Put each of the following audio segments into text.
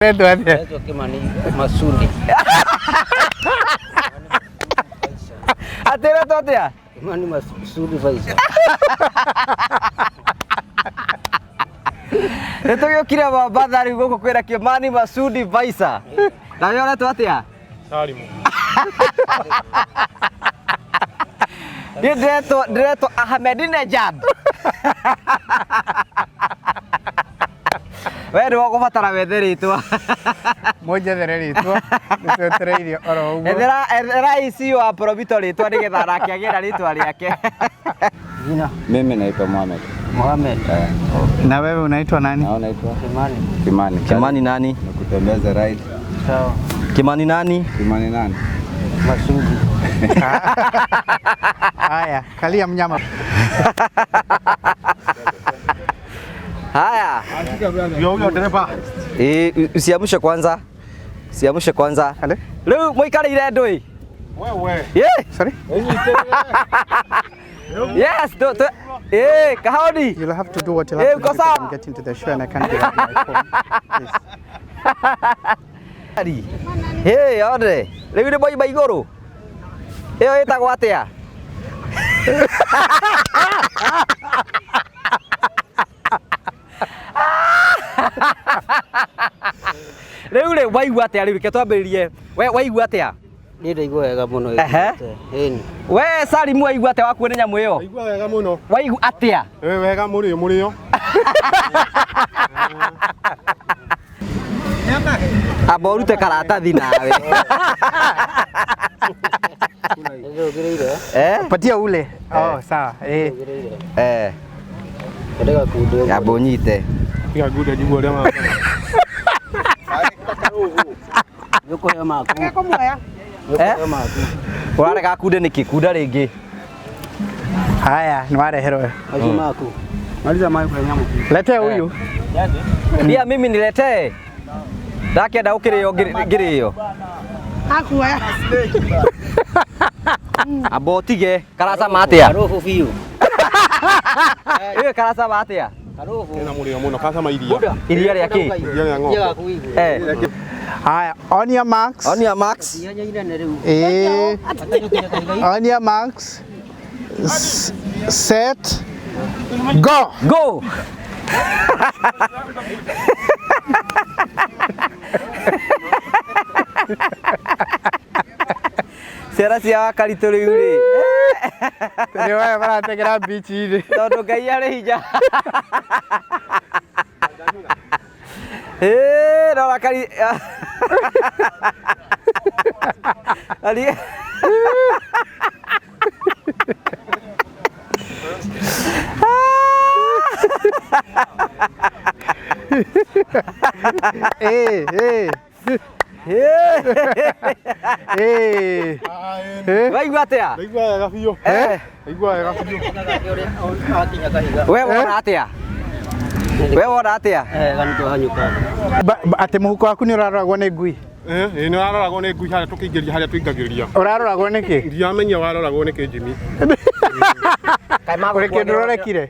Naitwa Kimani Masudi. Atira totea? Kimani Masudi Faisal. Nitugio kira babathari guko kwira Kimani Masudi Faisal. Na wewe unaitwa atia? Salimu. Direto Ahmedinejad. Wewe ndio kubatara wethe ritwa. Moja there ritwa. Nitwetereirie oro uguo. Era isi wa probito ritwa nigetha rakiagira ritwa riake. Jina Mimi naitwa Mohamed. Mohamed. Na wewe unaitwa nani? Na unaitwa Kimani. Kimani. Kimani nani? Nakutembeza right. Sawa. Kimani nani? Kimani nani? Masudi. Haya, kalia mnyama. Haya. Yo dereva. Usiamshe kwanza. Siamshe kwanza. Ale? Leo muikarire ndui. Wewe. Yeah. Sorry? Yes, Kahodi. You'll have to do what you'll have to do because I'm getting to the show and I can't get my phone. Please. Hey, ore. Leo ni boy iguru. Eo etagwo atia? Rĩu rĩ waigua atĩa rĩu reke twambĩrĩrie. We waigua atĩa? Nĩ ndaigua wega mũno. Ĩni. We Salimu waigua atĩa wakuona nyamũ ĩyo? Waigua wega mũno. Waigua atĩa? Wega mũrĩo. Amba ũrute karatathi nawe. Patia ule. Oh, sawa. Ndega kudo. Amba ũnyite. Piga guda jiguo rĩa mama. Yuko ya maku. Yuko ya maku. Ũrarega kunde nĩkĩ? Kunda rĩngĩ. Haya, niwareherwo. Maji maku. Maliza maji kwa nyamu. Lete huyu. Pia mimi niletee. Ndakĩenda ũkĩrĩo ngĩrĩo. Akuoya. Amba ũtige karacama atĩa? Karofu fiu. Karacama atĩa? Karofu. Ina mũrĩo mũno kacama iria. Iria rĩakĩ? Iria rĩa ng'ombe. Haya, on your marks. On your marks. On your marks. Set. Go. Go. Ciana cia Karitũ rĩu rĩ. Nĩ wewe marategera beach inĩ. Tondũ Ngai arĩ hinya. Rora kari. Ali. Waigua atĩa? Ndaigua wega biũ. Ndaigua wega biũ. We wona atĩa? We wona atĩa? Ganito hanyuka. Atĩ mũhuko waku nĩ ũraroragwo nĩ ngui. Nĩ waroragwo nĩ ngui harĩa tũkĩingĩria harĩa tũingagĩria. Ũraroragwo nĩkĩ? Ndiamenya waroragwo nĩ kĩnjimi. Kũrĩ kĩndũ ũrorekire?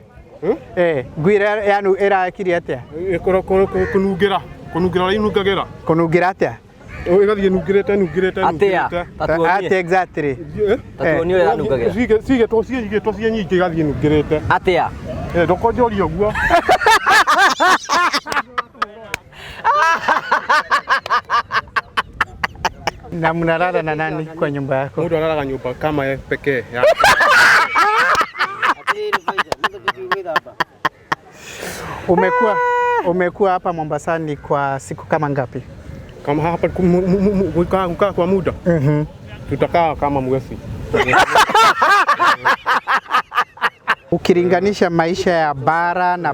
Ngui yanu ĩrakire atĩa? Kũnungĩra ũrĩa inungagĩra. Kũnungĩra atĩa? Ĩgathiĩ nungĩrĩte. Atĩa? Atĩa exactly? Tatuonie ũrĩa yanungagĩra. Cigĩtwo ciĩ nyingĩ igathiĩ nungĩrĩte. Atĩa? Ndokonjoria ũguo. Na mnalala na nani kwa nyumba yako? Mũndũ araraga nyũmba kama ye pekee. Umekuwa hapa Mombasani kwa siku kama ngapi? Kama hapa kukaa kwa muda. Tutakaa kama mwezi. Ukilinganisha maisha ya bara na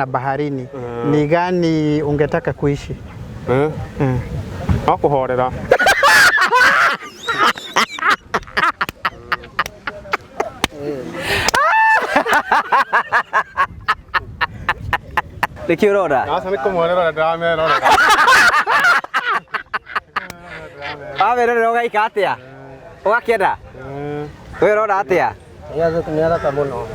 baharini, ni gani ungetaka kuishi? Akuhorera. Nĩkĩ ũrora? Sasa nĩ kũmworera ndamerora. Wamerorera ũgaika atĩa? Ũgakĩenda? We ũrora atĩa? Nĩ athaka mũno.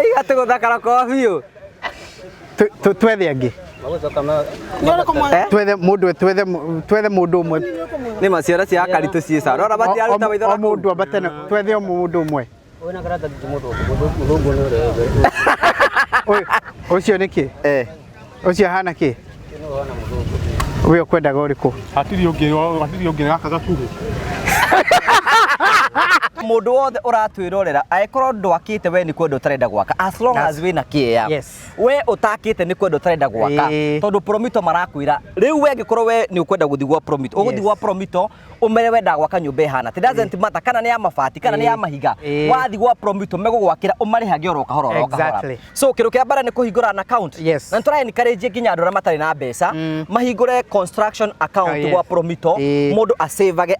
Iga tũgũthakara kwa biũ. Twethe angĩ. Twethe mũndũ ũmwe. Nĩ maciara cia karitũ ciĩca. Rora matiaruta maitho na mũndũ ambate twethe mũndũ ũmwe. Ũcio nĩ kĩ? Ũcio ahana kĩ? We ukwendaga ũrĩkũ? Hatiri ũngĩ gaka gaturu. Mũndũ wothe ũratwĩrorera angĩkorwo ndwakĩte we nĩ kwenda ũtarenda gwaka as long as wĩna kĩea we ũtakĩte nĩ kwenda ũtarenda gwaka tondũ Promito marakwĩra rĩu we angĩkorwo we nĩ ũkwenda gũthiĩ gwa Promito ũgũthiĩ gwa Promito ũmere wenda gwaka nyũmba ĩhana it doesn't matter kana nĩ ya mabati kana nĩ ya mahiga wathiĩ gwa Promito megũgwakĩra ũmarĩhage oro kahora so kĩrũ kĩa mbere nĩ kũhingũra an account na tũra encourage nginya andũ arĩa matarĩ na mbeca mahingũre construction account gwa Promito mũndũ asavage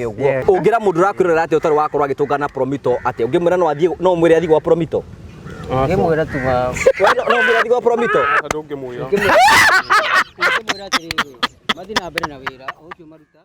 ũguo ũngĩra mũndũ ũrakwĩrorera atĩ ũtarĩ wakorwo agĩtũngana Promito atĩ ũngĩmwĩra no mwĩre athiĩ gwa Promito ngĩmwĩra tu no mwĩre athiĩ gwa Promito ndũngĩmwĩra ngĩmwĩra atĩ mathiĩ na mbere na wĩra ũcio maruta